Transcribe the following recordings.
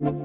Welcome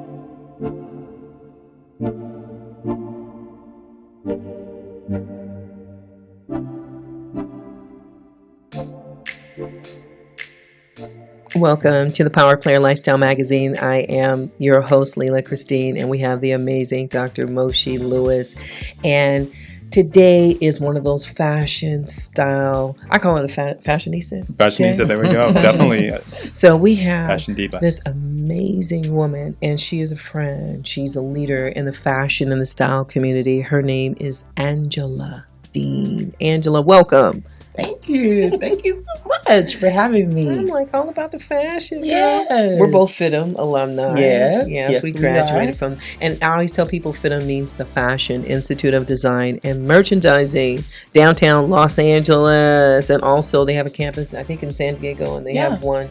to the Power Player Lifestyle Magazine. I am your host, Lela Christine, and we have the amazing Dr. Moshe Lewis. And today is one of those fashion style, I call it a fashionista. Fashionista, there we go. Definitely. So we have Fashion diva. This amazing woman, and she is a friend. She's a leader in the fashion and the style community. Her name is Angela Dean. Angela, welcome. Thank you. Thank you so much for having me. I'm like all about the fashion. Yes. We're both FITM alumni. Yes, we graduated from, and I always tell people FITM means the Fashion Institute of Design and Merchandising, downtown Los Angeles. And also they have a campus, I think, in San Diego, and they have one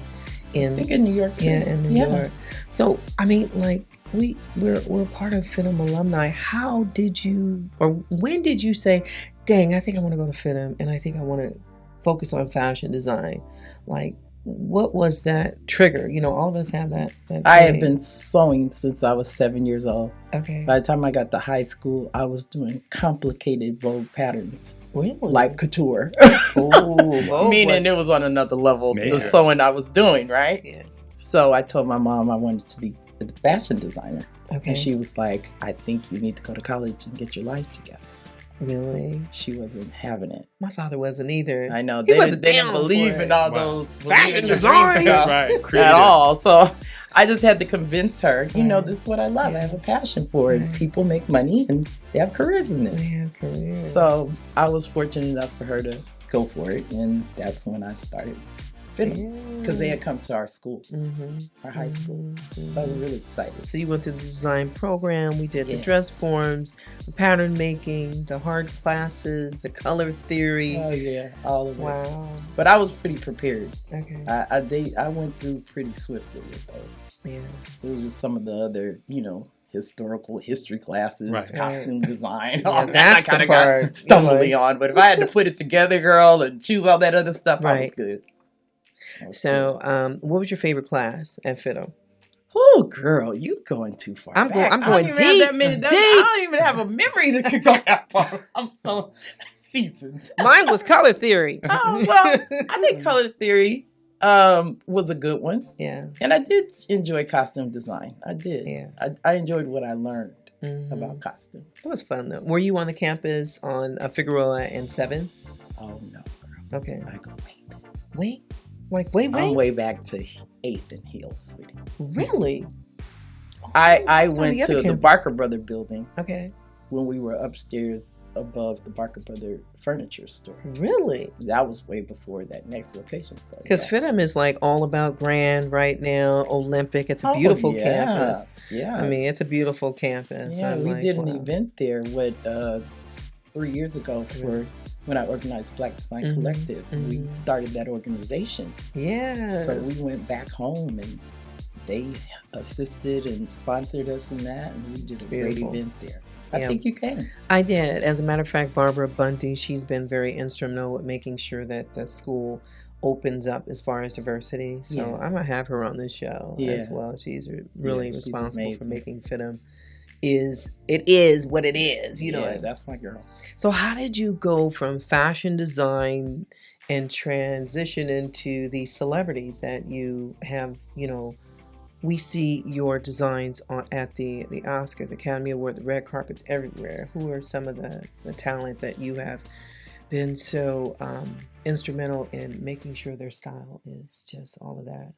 I think in New York too. Yeah, in New York. So, I mean, like, we're part of FITM alumni. How did you, or when did you say, dang, I think I want to go to FITM and I think I want to focus on fashion design? Like, what was that trigger? You know, all of us have that I have been sewing since I was 7 years old. Okay. By the time I got to high school, I was doing complicated Vogue patterns. Really? Like couture. Oh, Meaning it was on another level, the sewing I was doing, right? Yeah. So I told my mom I wanted to be a fashion designer. Okay. And she was like, I think you need to go to college and get your life together. Really? She wasn't having it. My father wasn't either. I know. He They wasn't didn't down believe for in it. all those Fashion design. stuff Right. at all. So I just had to convince her, you know, this is what I love. I have a passion for it. People make money and they have careers in They this. have careers. So I was fortunate enough for her to go for it. And that's when I started fitting. Because they had come to our school, our high school. So I was really excited. So you went through the design program. We did the dress forms, the pattern making, the hard classes, the color theory. Oh, yeah. All of it. Wow. But I was pretty prepared. Okay. I went through pretty swiftly with those. Yeah. It was just some of the other, you know, historical history classes, costume design. Yeah, all that's I kind the of got part. stumbly on. But if I had to put it together, girl, and choose all that other stuff, I was good. So, what was your favorite class at FITM? Oh, girl, you going too far. I'm back. going deep. deep. I don't even have a memory that could go that far. I'm so seasoned. Mine was color theory. Oh, well, I think color theory was a good one. Yeah. And I did enjoy costume design. I did. Yeah. I enjoyed what I learned about costumes. It was fun, though. Were you on the campus on Figueroa and 7? Oh, no, girl. Okay. I go way back. Wait? Like, wait? I'm way back to 8th and Hill, sweetie. Really? I went to the Barker Brother building. Okay. When we were upstairs above the Barker Brother furniture store. Really? That was way before that next location. Because FITM is like all about grand right now, Olympic. It's a beautiful campus. Yeah. I mean, it's a beautiful campus. Yeah, we did an wow. event there 3 years ago for when I organized Black Design Collective. We started that organization. Yeah. So we went back home and they assisted and sponsored us in that, and we just great event there. I think you can. I did. As a matter of fact, Barbara Bundy, she's been very instrumental with making sure that the school opens up as far as diversity. So I'm going to have her on this show as well. She's really responsible for making FITM it is what it is, you know. Yeah, that's my girl. So how did you go from fashion design and transition into the celebrities that you have, you know? We see your designs at the Oscars, the Academy Award, the red carpets everywhere. Who are some of the talent that you have been so instrumental in making sure their style is just all of that?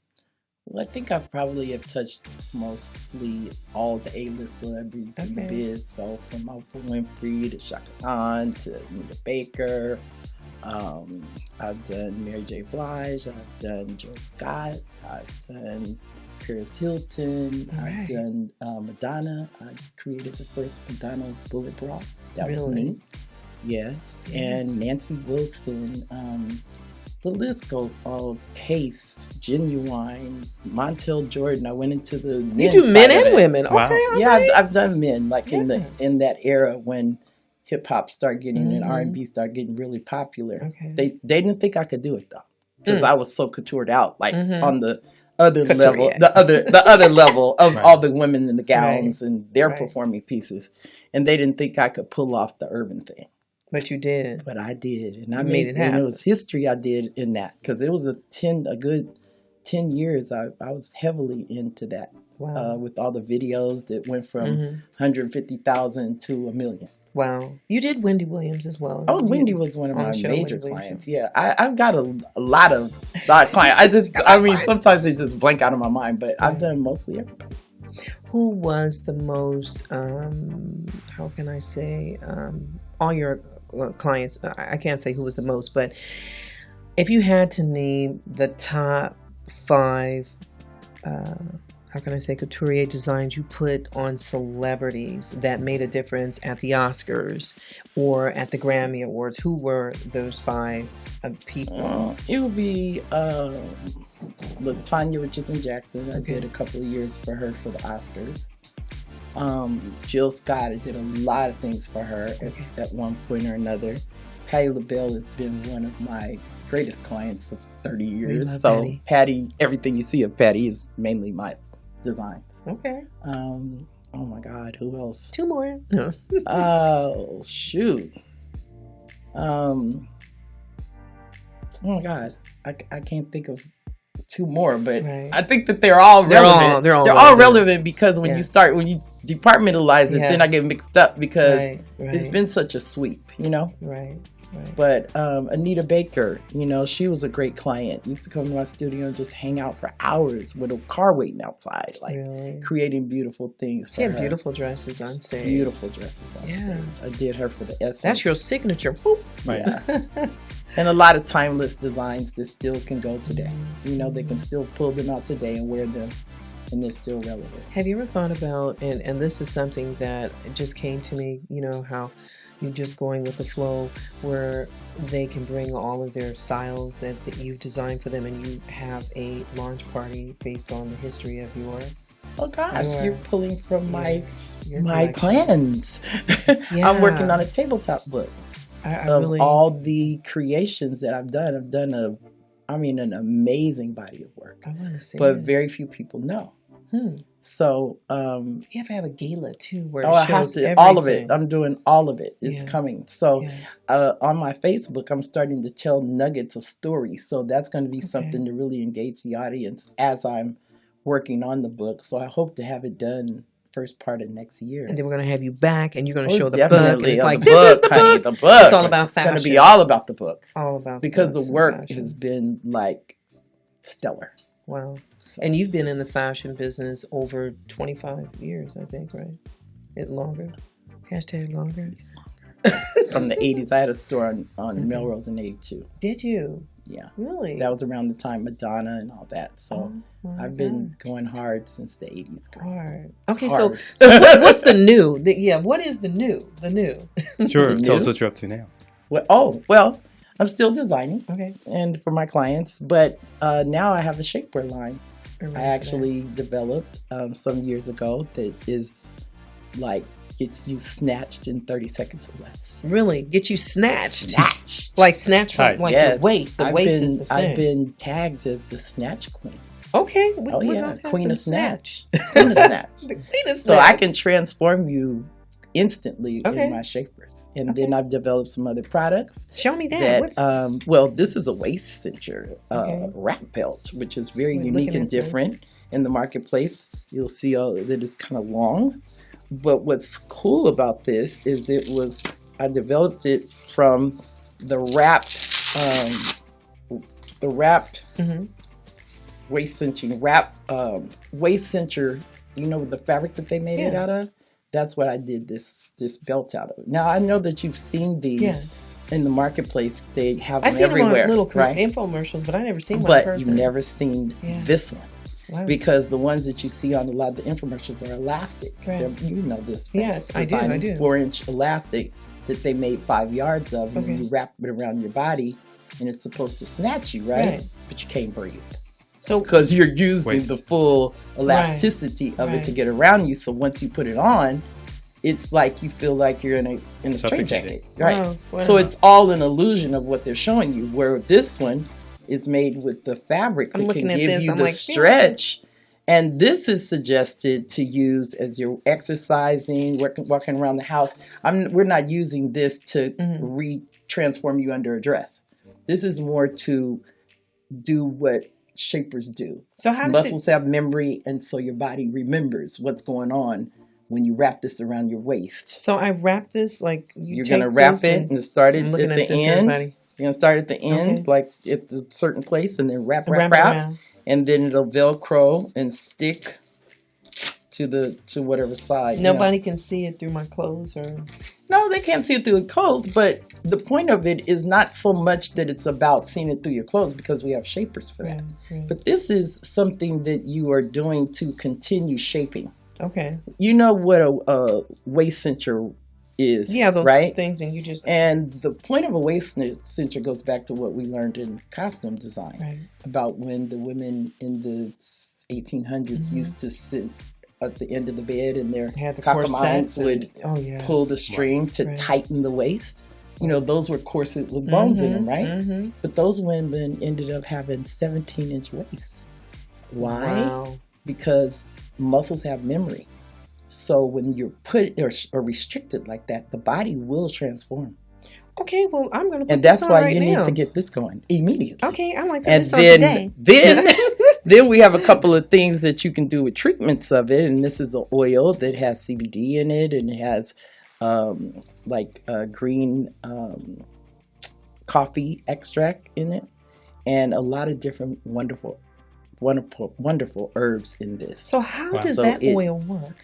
Well, I think I probably have touched mostly all the A-list celebrities in the biz. So from Oprah Winfrey to Shaka Khan to Nita Baker. I've done Mary J. Blige. I've done Jill Scott. I've done Paris Hilton. I've done Madonna. I created the first Madonna bullet bra. That was me. Yes. And Nancy Wilson. The list goes on. Pace, Genuine, Montel Jordan. I went into the you do men and women. Wow. Okay, yeah, I've done men in that era when hip hop started getting and R&B started getting really popular. Okay. They didn't think I could do it though, because I was so couturied out, like on the other Couture, level, yeah. the other level of Right. all the women in the gowns Right. and their Right. performing pieces, and they didn't think I could pull off the urban thing, But you did. but I did, and I You made made it and happen. it was history I did in that because it was a good 10 years. I was heavily into that Wow. with all the videos that went from Mhm. 150,000 to 1 million. Wow. You did Wendy Williams as well. Oh, You- Wendy was one of on my the show, major Wendy Williams clients. show. Yeah, I've got a lot of clients. I mean, sometimes they just blank out of my mind, but I've done mostly everybody. Who was the most, how can I say, all your clients, I can't say who was the most, but if you had to name the top 5, how can I say, couturier designs you put on celebrities that made a difference at the Oscars or at the Grammy Awards, who were those 5 people? It would be Tanya Richardson Jackson. I did a couple of years for her for the Oscars. Jill Scott, I did a lot of things for her at one point or another. Patti LaBelle has been one of my greatest clients of 30 years. love So Patti. Patti, everything you see of Patti is mainly my designs. Okay. Oh my God, who else? 2 more. No. Oh shoot. Oh my God, I can't think of 2 more, but Right. I think that they're all relevant. They're all relevant relevant. because when Yeah. you departmentalize it, then I Yes. get mixed up because Right, it's right. been such a sweep, you know. Right. But Anita Baker, she was a great client. Used to come to my studio and just hang out for hours with a car waiting outside, like Really? creating beautiful things. She had beautiful dresses on stage. Beautiful dresses on Yeah. stage. I did her for the Essence. That's your signature. Whoop. Yeah. And a lot of timeless designs that still can go today. They can still pull them out today and wear them, and they're still relevant. Have you ever thought about, and this is something that just came to me, how you're just going with the flow, where they can bring all of their styles that you've designed for them, and you have a launch party based on the history of your Oh gosh, Your- you're pulling from my collection. plans. I'm working on a tabletop book I of really, all the creations that I've done. I've done an amazing body of work, I want to say, but very few people know. So, you have to have a gala too, where I it have shows to everything. all of it. I'm doing all of it. It's Yeah. coming. So, Yeah. on my Facebook, I'm starting to tell nuggets of stories. So that's going to be something to really engage the audience as I'm working on the book. So I hope to have it done first part of next year. And then we're going to have you back, and you're going to Oh, show the book. And definitely. it's like, The this is book, the honey, book. the book. It's all about fashion. It's going to be all about the book. All about Because books the and work fashion. has been like stellar. Wow. So, And you've been in the fashion business over 25 years, I think, right? Longer. Hashtag longer. from the 80s, I had a store on Melrose in 82. Did you? Yeah. Really? That was around the time Madonna and all that. So my I've been going hard since the 80s. Girl. hard. Okay, Hard. so what's the new? What is the new? The new. Sure. You Tell us knew? what you're up to now. Well, I'm still designing Okay. and for my clients, but now I have a shapewear line. Remember I actually developed some years ago that is like gets you snatched in 30 seconds or less. that. Really get you snatched. Snatched. Like snatched from Right. like Yes. the waist. The waist is the thing. I've been tagged as the snatch queen. Okay. Oh we're yeah, gonna have queen some of snatch. Queen of snatch. The queen of So I snatch. can transform you instantly Okay. in my shapers. And then I've developed some other products. Show me that. That, What's well, this is a waist cincher Okay. wrap belt, which is very We're unique looking and at this. different in the marketplace. You'll see that it's kind of long. But what's cool about this is I developed it from the wrap Mhm. waist cinching waist cincher, the fabric that they made it Yeah. out of. That's what I did this belt out of. Now I know that you've seen these Yes. in the marketplace. They have I them seen everywhere, them on little right? infomercials, but I never seen one in But person. you've never seen Yeah. this one. Wow. Because the ones that you see on a lot of the infomercials are elastic. Right. You know this. from Yes, I do, designing I do. 4-inch elastic that they made 5 yards of, and Okay. you wrap it around your body, and it's supposed to snatch you, right? Right. But you can't breathe So because you're using Wait. the full elasticity of it to right. get around you. So once you put it on, it's like you feel like you're in a Suffocated. straitjacket, right? Wow, wow. So it's all an illusion of what they're showing you. Where this one, is made with the fabric I'm that looking can at give this, you I'm the like, stretch. And this is suggested to use as you're exercising, walking around the house. We're not using this to transform you under a dress. This is more to do what shapers do. So how does Muscles have memory, and so your body remembers what's going on when you wrap this around your waist. So I wrap this like you're gonna wrap it and start it at the end. Everybody. You're gonna start at the end, Okay. like at a certain place, and then wrap, it around. and then it'll Velcro and stick to whatever side. Nobody can see it through my clothes, or no, they can't see it through the clothes. But the point of it is not so much that it's about seeing it through your clothes, because we have shapers for that. Right. But this is something that you are doing to continue shaping. Okay. You know what a waist cincher is, yeah, those right? things, and you just And the point of a waist cincher goes back to what we learned in costume design about when the women in the 1800s used to sit at the end of the bed, and their cockamains would pull the string to tighten the waist. You know, those were corsets with bones in them, right? But those women ended up having 17-inch waists. Why? Wow. Because muscles have memory. So when you're put or restricted like that, the body will transform. Okay, well, I'm going to put and that's this on why right you now. need to get this going immediately. Okay, I'm like, put and this on today. Then we have a couple of things that you can do with treatments of it. And this is an oil that has CBD in it, and it has green coffee extract in it, and a lot of different wonderful herbs in this. So how does that oil work?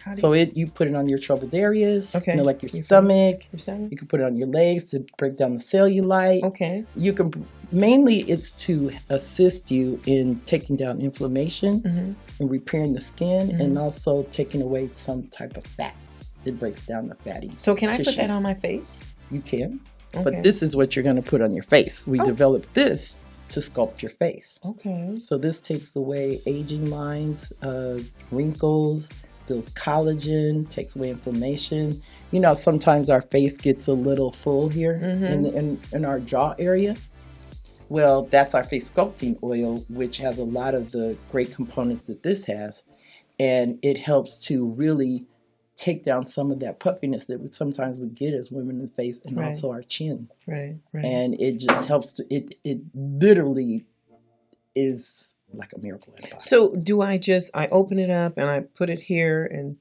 You put it on your troubled areas, okay. like your stomach. You can put it on your legs to break down the cellulite. Okay. You can mainly it's to assist you in taking down inflammation and repairing the skin, and also taking away some type of fat. It breaks down the fatty. So can I tissues. put that on my face? You can, but this is what you're going to put on your face. We developed this to sculpt your face. Okay. So this takes away aging lines, wrinkles, builds collagen, takes away inflammation. You know, sometimes our face gets a little full here in our jaw area. Well, that's our face sculpting oil, which has a lot of the great components that this has. And it helps to really take down some of that puffiness that sometimes we get as women in the face, and also our chin. Right. And it just helps to, it literally is like a miracle in the body. So do I open it up and I put it here and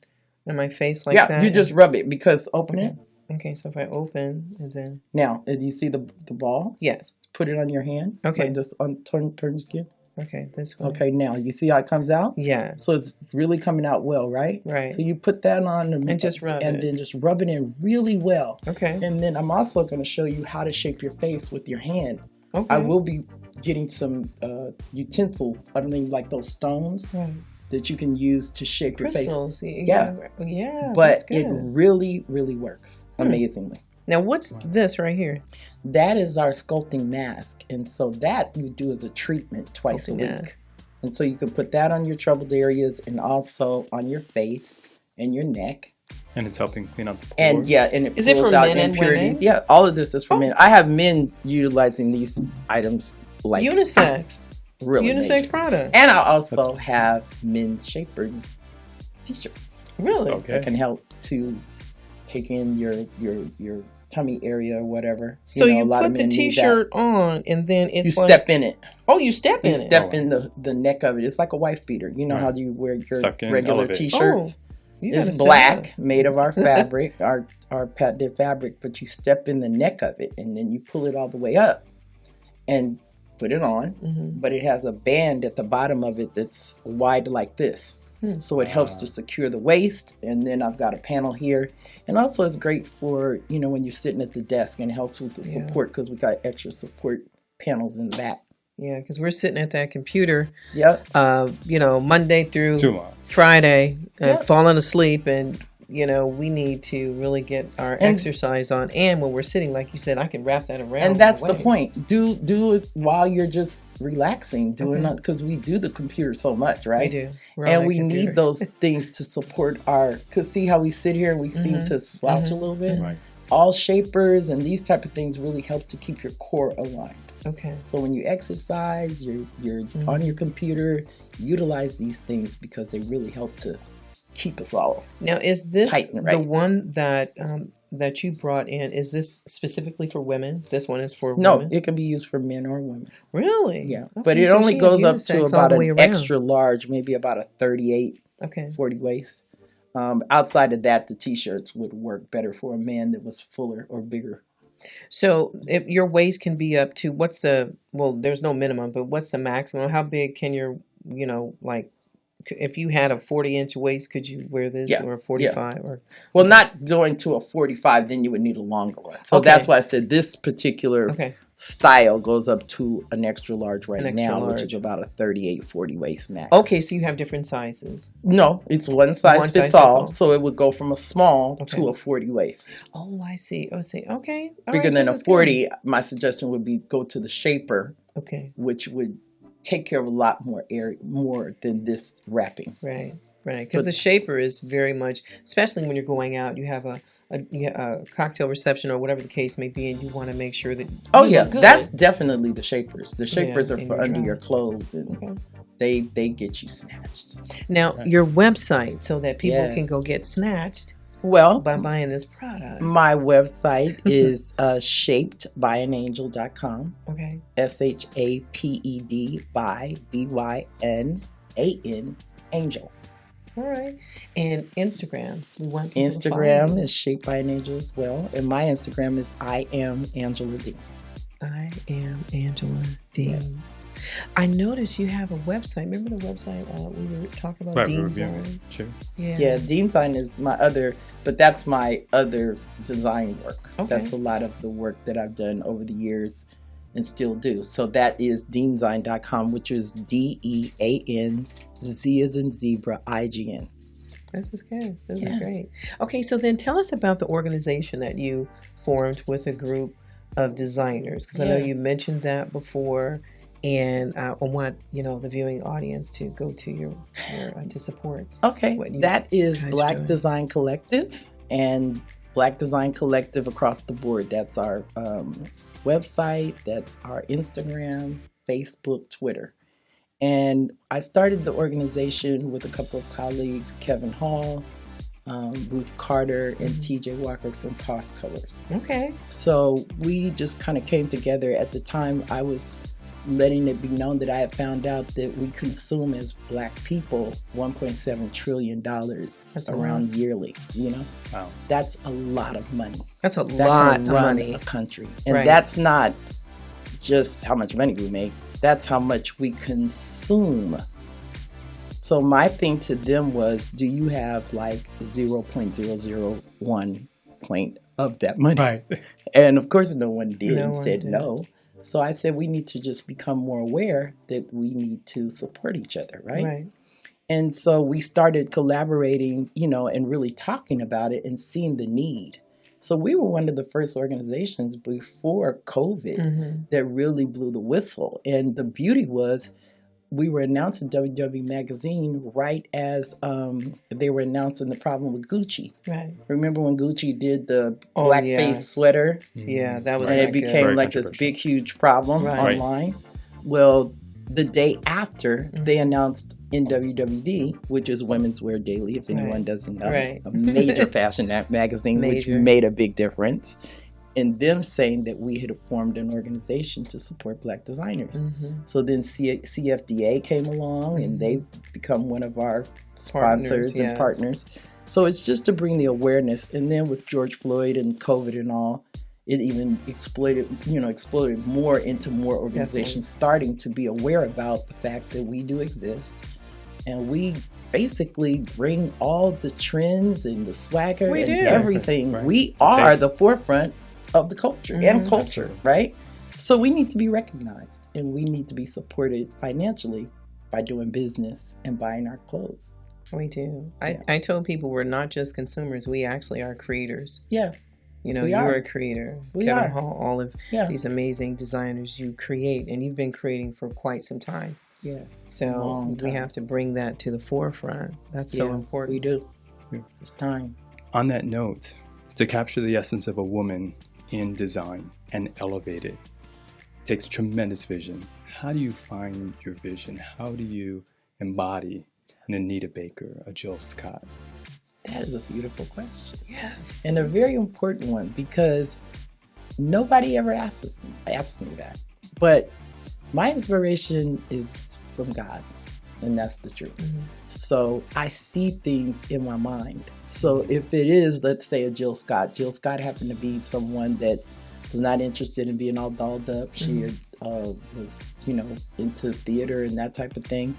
in my face like that? Yeah, you just rub it, because open it. Okay, so if I open and then... Now, do you see the ball? Yes. Put it on your hand. Okay. Like just turn your skin. Okay, this way. Okay, now you see how it comes out? Yes. So it's really coming out well, right? Right. So you put that on and just rub it. And then just rub it in really well. Okay. And then I'm also going to show you how to shape your face with your hand. Okay. I will be getting some utensils, like those stones that you can use to shape Crystals. your face. Yeah. But it really, really works amazingly. Now, what's this right here? That is our sculpting mask. And so that you do as a treatment twice a week. And so you can put that on your troubled areas and also on your face and your neck. And it's helping clean up the pores. And and it is it for pulls out men and impurities. women? Yeah, all of this is for men. I have men utilizing these items like unisex. Really unisex major. product. And I also have men shaper t-shirts. Really? Okay. That can help to take in your tummy area or whatever. So you put the t-shirt on, and then it's you step in it. Oh, you step in it. You step in the neck of it. It's like a wife beater. You know how you wear your regular t-shirts? It's black, made of our fabric, our patented fabric, but you step in the neck of it, and then you pull it all the way up and put it on. But it has a band at the bottom of it that's wide like this. So it helps to secure the waist. And then I've got a panel here. And also it's great for, when you're sitting at the desk, and it helps with the support, because we got extra support panels in the back. Yeah, because we're sitting at that computer, Monday through Friday, falling asleep, and we need to really get our exercise on. And when we're sitting, like you said, I can wrap that around. And that's the point. Do it while you're just relaxing, because we do the computer so much, right? We do. And we need those things to support because see how we sit here and we seem to slouch a little bit? Right. All shapers and these type of things really help to keep your core aligned. Okay. So when you exercise, you're on your computer, utilize these things because they really help to keep us all Now, is this tight and the right. one that that you brought in? Is this specifically for women? This one is for No, women? it can be used for men or women. Really? Yeah. Okay, But it so only she is goes up to unisex all about the way an around. extra large, maybe about a 38, Okay. 40 waist. Outside of that, the t-shirts would work better for a man that was fuller or bigger. So if your waist can be up to what's the, well, there's no minimum, but what's the maximum? How big can your, like, if you had a 40-inch waist, could you wear this, Yeah, or a yeah. 45 or? Well, Okay. not going to a 45, then you would need a longer one. So Okay. that's why I said this particular Okay. style goes up to an extra large right An extra now, which is large. about a 38, 40 waist max. Okay, so you have different sizes. No, it's one size One fits size fits all. all. So it would go from a small Okay. to a 40 waist. Oh, I see. Oh, I see. Okay. All Bigger right, than this a is good. 40, my suggestion would be go to the shaper, Okay. which would take care of a lot more area, more than this wrapping. Right. Right. Because But- the shaper is very much, especially when you're going out, you have a cocktail reception or whatever the case may be, and you want to make sure that Oh you yeah, look good. that's definitely the shapers. The shapers Yeah, are in for your under your dress. clothes, and Okay. they get you snatched. Now, your website, so that people can Yes. go get snatched Well, by buying this product. my website is shapedbyAnangel.com. Okay. SHAPED by BYNAN Angel. All right. And Instagram. We want people to follow Instagram you. is Shaped by an Angel as well, and my Instagram is I am Angela D. I am Angela D. Yes. I noticed you have a website. Remember the website we were talking about? Right, Dean's yeah, Eye? sure. Yeah. Yeah, Design is my other, but that's my other design work. Okay. That's a lot of the work that I've done over the years and still do. So that is deanzine.com, which is DEAN, Z as in zebra, IGN. This is good. This is Yeah. great. Okay, so then tell us about the organization that you formed with a group of designers, because I know you Yes. mentioned that before, and I want the viewing audience to go to your to support. Okay, What you that is guys are Black doing. Design Collective, and Black Design Collective across the board. That's our website, that's our Instagram, Facebook, Twitter. And I started the organization with a couple of colleagues, Kevin Hall, Ruth Carter, and TJ Walker from Cost Colors. Okay. So we just kind of came together. At the time, I was letting it be known that I had found out that we consume as Black people $1.7 trillion around yearly. Wow. That's a lot of money. That's a That lot can of run money. a country, and Right. that's not just how much money we make. That's how much we consume. So my thing to them was, do you have like 0.001 point of that money? Right. And of course no one did No and one said did. no. So I said we need to just become more aware that we need to support each other, right? Right. And so we started collaborating, and really talking about it and seeing the need. So we were one of the first organizations before COVID Mm-hmm. that really blew the whistle. And the beauty was we were announcing WW Magazine right as they were announcing the problem with Gucci. Right. Remember when Gucci did the Oh, blackface yes. sweater? Yeah, that was And not it good. became Very like this controversial. big, huge problem Right. online. Well, the day after, Mm-hmm. they announced NWWD, which is Women's Wear Daily, if anyone Right. doesn't know. Right. A major fashion magazine, Major. which made a big difference. And them saying that we had formed an organization to support Black designers. Mm-hmm. So then CFDA came along, and they've become one of our sponsors and yes. partners. So it's just to bring the awareness. And then with George Floyd and COVID and all, it even exploded more into more organizations starting to be aware about the fact that we do exist. And we basically bring all the trends and the swagger We and do. everything. Right. We The are taste. the forefront of the culture and Mhm. culture, right? So we need to be recognized, and we need to be supported financially by doing business and buying our clothes. We do. Yeah. I told people we're not just consumers. We actually are creators. Yeah, We are. you're a creator. We Kevin are. Hall, all of yeah, these amazing designers you create, and you've been creating for quite some time. yes. So Long we time. have to bring that to the forefront. That's so Yeah, important. We do. Yeah. It's time. On that note, to capture the essence of a woman in design and elevate it, takes tremendous vision. How do you find your vision? How do you embody an Anita Baker, a Jill Scott? That is a beautiful question. Yes. And a very important one, because nobody ever asks me that. But my inspiration is from God, and that's the truth. Mm-hmm. So I see things in my mind. So if it is, let's say, a Jill Scott happened to be someone that was not interested in being all dolled up. She was, into theater and that type of thing.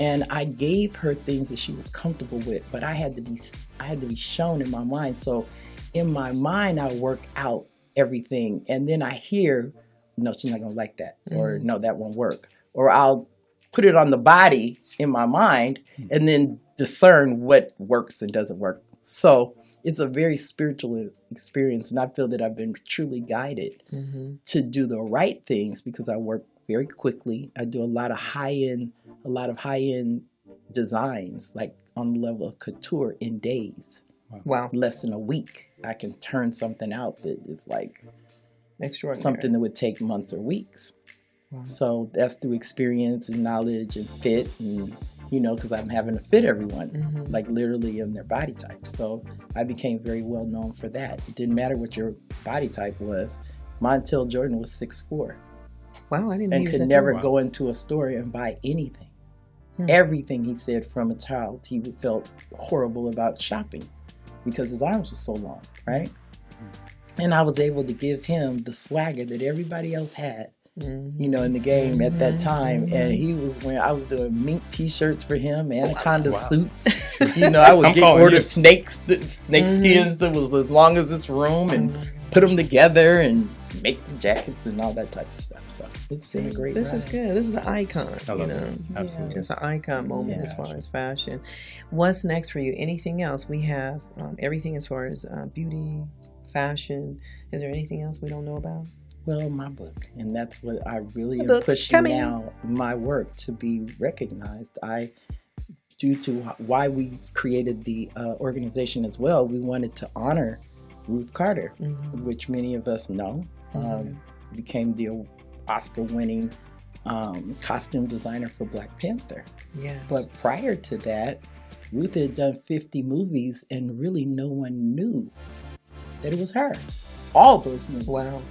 And I gave her things that she was comfortable with, but I had to be shown in my mind. So in my mind, I work out everything, and then I hear, no, she's not gonna like that, or no, that won't work, or I'll put it on the body in my mind, and then discern what works and doesn't work. So it's a very spiritual experience, and I feel that I've been truly guided to do the right things because I work very quickly. I do a lot of high-end designs, like on the level of couture, in days. Wow. Less than a week, I can turn something out that is like Extraordinary. something that would take months or weeks. Wow. So that's through experience and knowledge and fit, and because I'm having to fit everyone, like literally in their body type. So I became very well known for that. It didn't matter what your body type was. Montel Jordan was 6'4". Wow, I didn't. And use could that never term. go into a store and buy anything. Everything he said from a child, he felt horrible about shopping because his arms were so long, right? And I was able to give him the swagger that everybody else had, in the game at that time. And he was wearing, I was doing mink t-shirts for him, anaconda suits. I would order snake skins that was as long as this room and put them together and make the jackets and all that type of stuff. So it's been a great This ride. is good. This is an icon. I love it. Absolutely. It's an icon moment as far as fashion. What's next for you? Anything else? We have everything as far as beauty, fashion. Is there anything else we don't know about? Well, my book, and that's what I really am Books pushing coming. now, my work to be recognized. Due to why we created the organization as well, we wanted to honor Ruth Carter, which many of us know, became the Oscar-winning costume designer for Black Panther. Yes. But prior to that, Ruth had done 50 movies, and really no one knew that it was her. All those movies. Wow.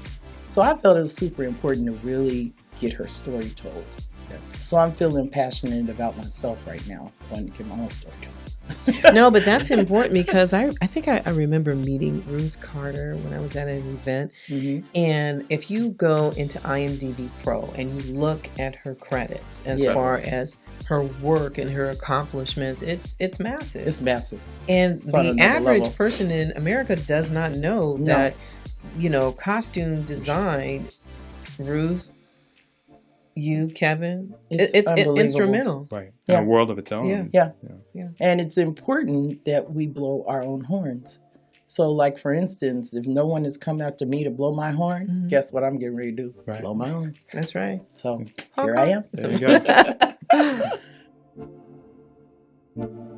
So I felt it was super important to really get her story told. So I'm feeling passionate about myself right now, wanting to get my own story told. No, but that's important because I think I remember meeting Ruth Carter when I was at an event. And if you go into IMDb Pro and you look at her credits as far as her work and her accomplishments, it's massive. It's massive. And it's on the average level. person in America does not know that, costume design, Ruth, you, Kevin, it's instrumental. Right. In a world of its own. Yeah. And it's important that we blow our own horns. So, like, for instance, if no one has come after me to blow my horn, guess what I'm getting ready to do? Right. Blow my own. That's right. So, here I am. There you go.